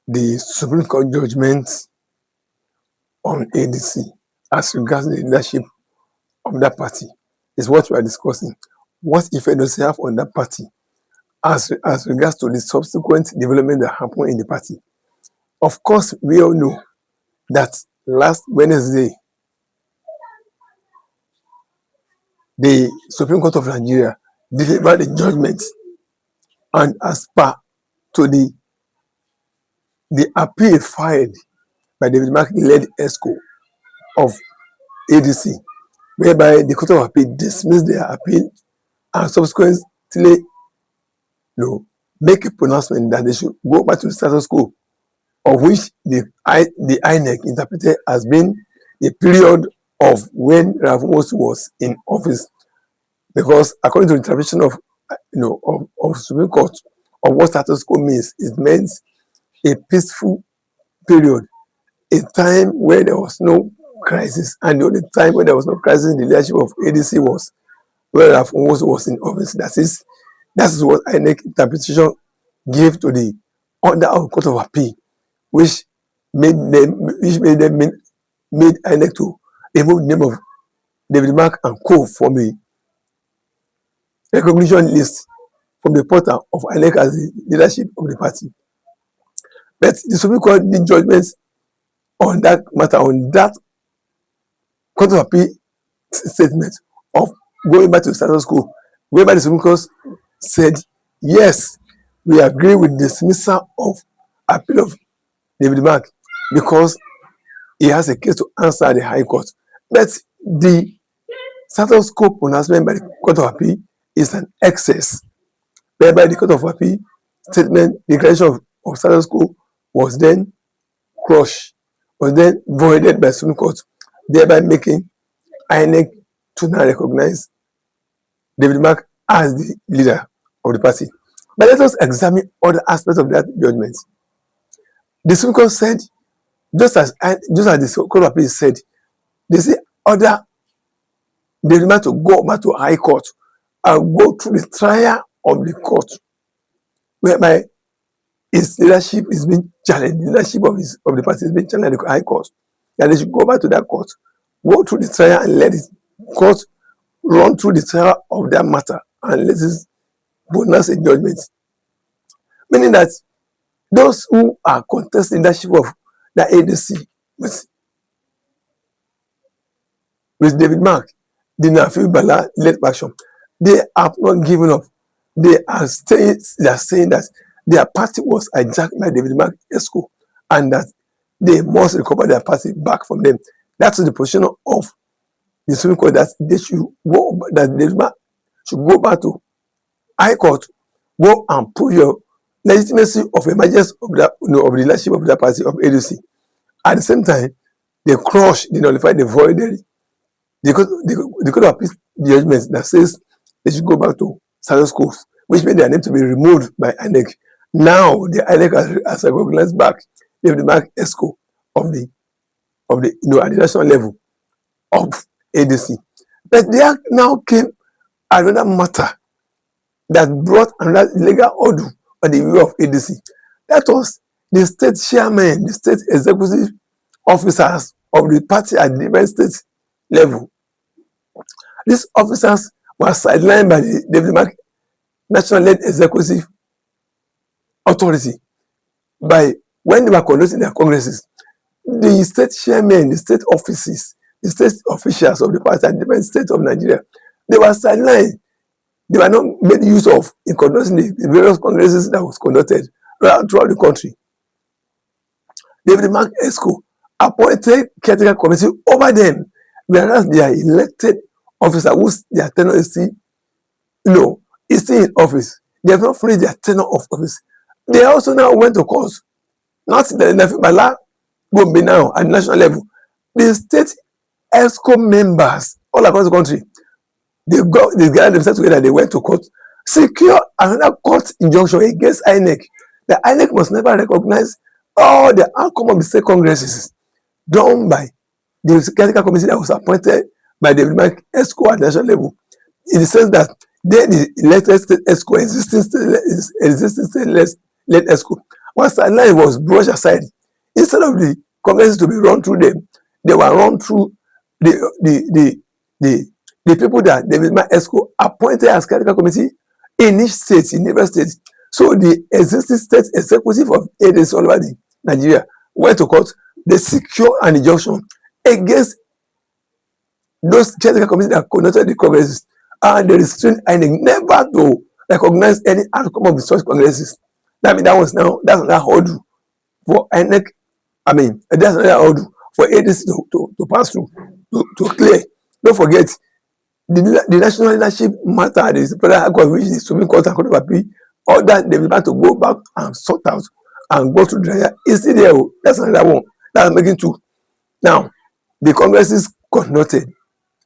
the Supreme Court judgment on ADC as regards the leadership of that party is what we are discussing. What effect does it have on that party as regards to the subsequent development that happened in the party? Of course, we all know that last Wednesday, the Supreme Court of Nigeria delivered a judgment, and as per to the appeal filed by David Mark led ESCO of ADC, whereby the Court of Appeal dismissed their appeal and subsequently make a pronouncement that they should go back to the status quo, of which the INEC interpreted as being the period of when Ralph Mosi was in office, because according to the interpretation of Supreme Court of what status quo means, it means a peaceful period, a time where there was no crisis, and the only time when there was no crisis in the leadership of ADC was when Ralph Mosi was in office. That is what INEC interpretation gave to the order of Court of Appeal, which made INEC to remove the name of David Mark and Co. from the recognition list from the portal of INEC as the leadership of the party. But the Supreme Court did judgments on that matter, on that Court of Appeal statement of going back to the status quo, whereby the Supreme Court said, yes, we agree with dismissal of appeal of David Mark because he has a case to answer the High Court. But the status quo pronouncement by the Court of Appeal is an excess, whereby the Court of Appeal statement, declaration of status quo was then crushed, was then voided by the Supreme Court, thereby making INEC to now recognize David Mark as the leader of the party. But let us examine other aspects of that judgment. The Supreme Court said, just as the Court of Appeal said, they say order David Mark to go back to High Court and go through the trial of the court, whereby his leadership is being challenged, the leadership of the party is being challenged at the High Court. That they should go back to that court, go through the trial and let the court run through the trial of that matter and let it pronounce a judgment. Meaning that those who are contesting leadership of the ADC with David Mark, the Nafi Bala led faction, they have not given up. They are saying that their party was hijacked by David Mark ESCO and that they must recover their party back from them. That's the position of the Supreme Court, that they should go, that David Mark should go back to High Court, go and prove your legitimacy of emergence of the leadership of that party of ADC. At the same time, they crush, they nullify, they voided the Court of Appeal judgment that says they should go back to status quo, which made their name to be removed by INEC. Now the INEC has recognized back David Mark ESCO of the at the national level of ADC. But there now came another matter that brought another legal order on the view of ADC. That was the state chairman, the state executive officers of the party at the different state level. These officers were sidelined by the David Mark national-led executive authority by when they were conducting their congresses. The state chairmen, the state offices, the state officials of the party at different states of Nigeria, they were sidelined. They were not made use of in conducting the various congresses that was conducted throughout the country. David Mark ESCO appointed caretaker committee over them, whereas they are elected officers whose their tenure is still, is still in office. They have not finished their tenure of office. They also now went to court, not the Nafibala Gombe now at national level. The state ESCO members all across the country, they gathered themselves together, they went to court, secure another court injunction against INEC. The INEC must never recognize all the outcome of the state congresses done by the caretaker committee that was appointed by the Mark ESCO at national level, in the sense that they the elected state ESCO, existing state-led ESCO, Once that line was brushed aside, instead of the congresses to be run through them, they were run through the the the the, the people that David Mark Esco appointed as clerical committee in each state, in every state. So the existing state executive of agencies all over the Nigeria went to court. They secure an injunction against those clerical committees that conducted the congresses, and they restrained INEC never to recognize any outcome of the such congresses. That means that's another hurdle for INEC. I mean, that's another hurdle for agencies to pass through, to clear. Don't forget, the national leadership matter is federal high court, which is the Supreme Court and Court of Appeal, ordered the demand to go back and sort out and go through the area. It's still there. That's another one. That's making two. Now, the congresses conducted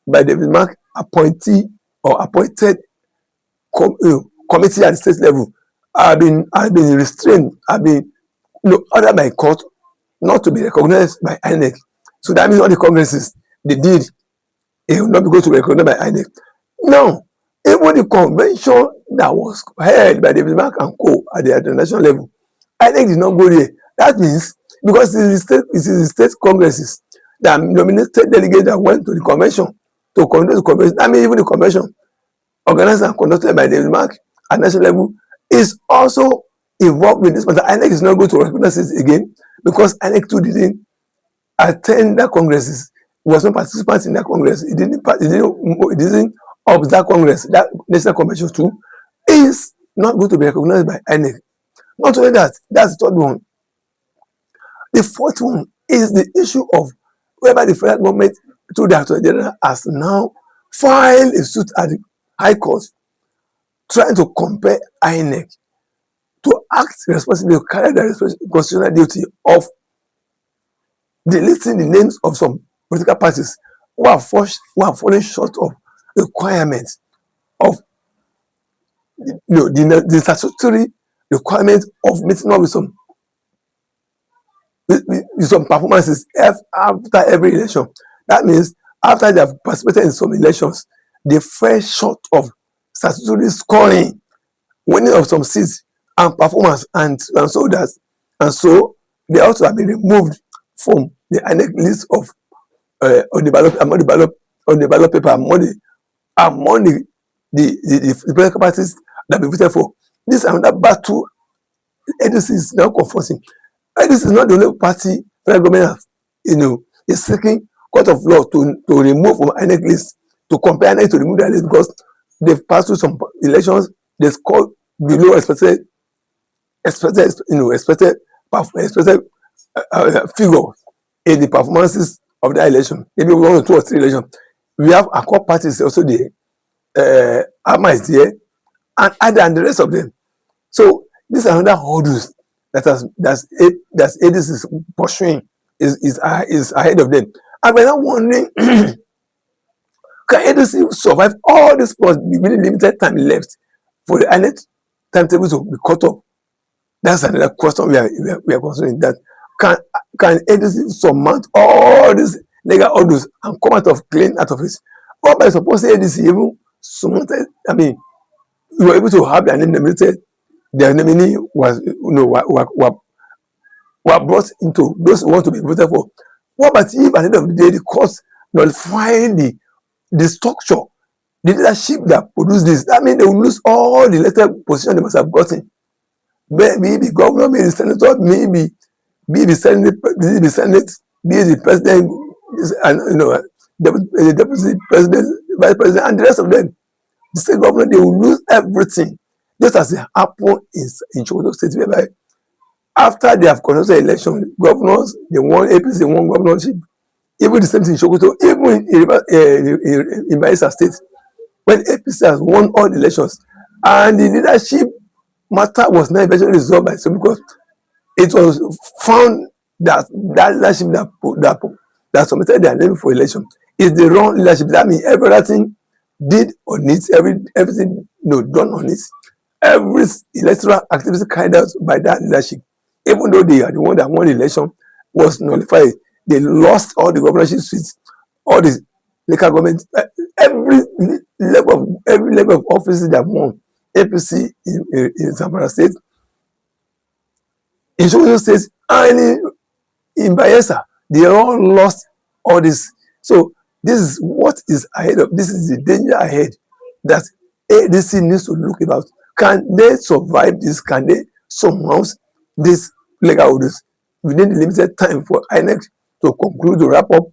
by David Mark appointee or appointed committee at the state level have been restrained, have been ordered by court not to be recognized by INEC. So that means all the congresses they did, it will not be going to be recognized by INEC. Now, even the convention that was held by David Mark and co at the international level, INEC did not go there. That means because it is the state congresses that nominated delegates that went to the convention to conduct the convention. I mean, even the convention organized and conducted by David Mark at national level is also involved in this matter. INEC is not going to recognize it again because INEC too didn't attend that congresses. It was not participant in that congress. It didn't observe congress. That national convention too is not going to be recognized by INEC. Not only that, that's the third one. The fourth one is the issue of whether the federal government through the Attorney General has now filed a suit at the High Court trying to compel INEC to act responsibly, carry the constitutional duty of deleting the names of some political parties who are falling short of requirements of the statutory requirements of meeting up with some performances after every election. That means after they have participated in some elections, they fell short of statutory scoring, winning of some seats and performance, and so they also have been removed from the INEC list of on the ballot paper among the political parties that be voted for. This is another battle ADC is now confronting. ADC is not the only party federal government is seeking court of law to remove from INEC list, to compare INEC to remove their list because they've passed through some elections, they scored below expected figure in the performances of the election. Maybe 1 or 2 or 3 elections. We have Accord parties also there, AMA is there, and the rest of them. So these are another hurdles that's ADC is pursuing, is ahead of them. And we're now wondering, can ADC survive all this plus the really limited time left for the INEC timetable to be cut off? That's another question we are considering. That can ADC surmount all these legal orders and come out of clean out of it? Or by supposing ADC even surmounted, I mean, you were able to have their name nominated, their nominee was were brought into those who want to be voted for. What about if at the end of the day the courts nullify the structure, the leadership that produced this? That means they will lose all the elected positions they must have gotten. Maybe governor, maybe the senator, maybe the senate, be the president, and the deputy president, vice president, and the rest of them. The state government, they will lose everything, just as it happened in Sokoto State, whereby after they have conducted election, governors, they won APC, they won governorship. Even the same thing in Sokoto, even in Bayelsa State, when APC has won all the elections, and the leadership matter was not eventually resolved by some, because it was found that leadership that submitted their name for election is the wrong leadership. That means everything did on it, everything done on it, every electoral activity carried out by that leadership, even though they are the one that won the election, was nullified. They lost all the governorship seats, all the local government, every level of offices that won APC in Zamfara State, In Sokoto State and in Bayelsa, they all lost all this. So this is what is ahead of, this is the danger ahead that ADC needs to look about. Can they survive this? Can they surmount this legal orders within the limited time for INEC to conclude, to wrap up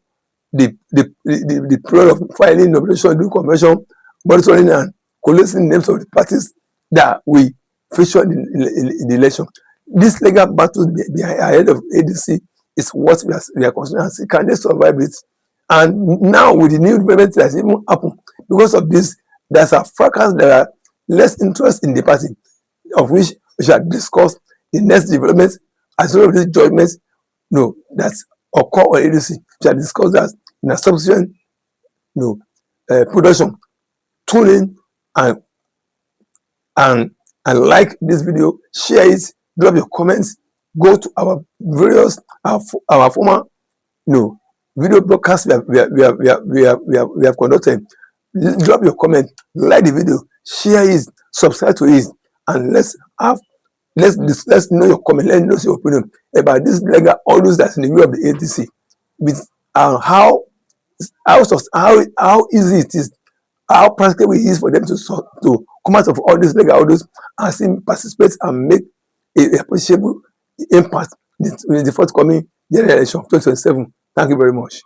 the period of filing nomination, due convention, monitoring and collating names of the parties that we featured in the election. This legal battle ahead of ADC is what we are considering. Can they survive it? And now with the new development that has even happened, because of this, there's a fracas, there are less interest in the party, of which we shall discuss the next development as well as these judgments that occur on ADC. We shall discuss that in a subsequent production. Tune in and like this video, share it, drop your comments, go to our various our former video broadcasts we have conducted. Drop your comment, like the video, share it, subscribe to it, and let's know your comment, let's know your opinion about this legal orders that's in the way of the ADC, with how easy it is, how practical it is for them to come out of all these legal orders and still participate and make a appreciable impact in the forthcoming general election 2027. Thank you very much.